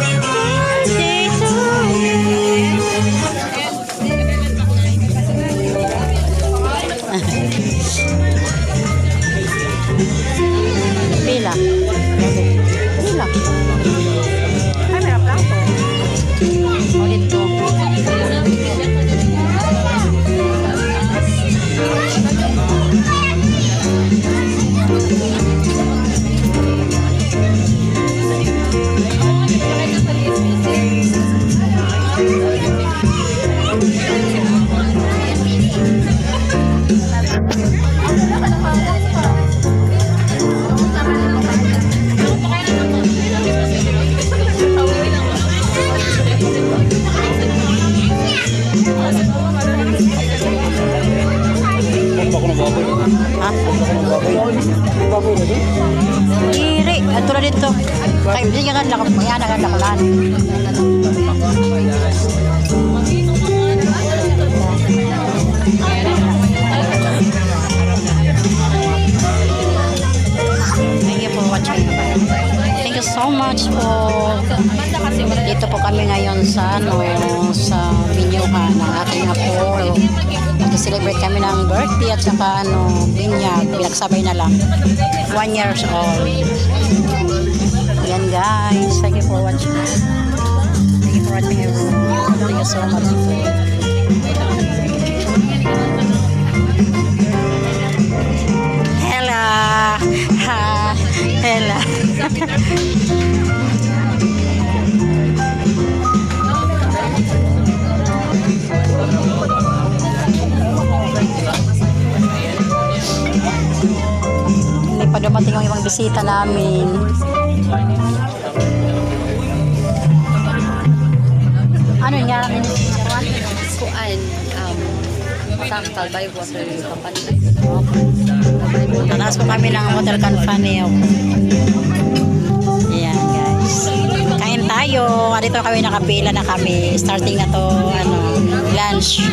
birthday to you. Pila. Pila. Ay, may plato. O, dito. Iri, ato na dito. Kaya hindi ka ganda ko. Kaya naganda ko lang. Thank you for watching. Thank you so much po. Dito po kami ngayon sa sa binyuhan ng aking apo. Nag-celebrate kami ng birthday at saka binyag. Pinagsabay na lang. 1 years old. Ayan guys. Thank you for watching. Thank you for watching everyone. Thank you so much. Hello. Ha. Hello. Hindi pa dumating yung ibang bisita namin. Ano niya? Kuan, Samtal by Water Company. Tanaas po kami ng Hotel Canfaneo. Ayan guys. Kain tayo. Dito kami nakapila na kami. Starting na to lunch.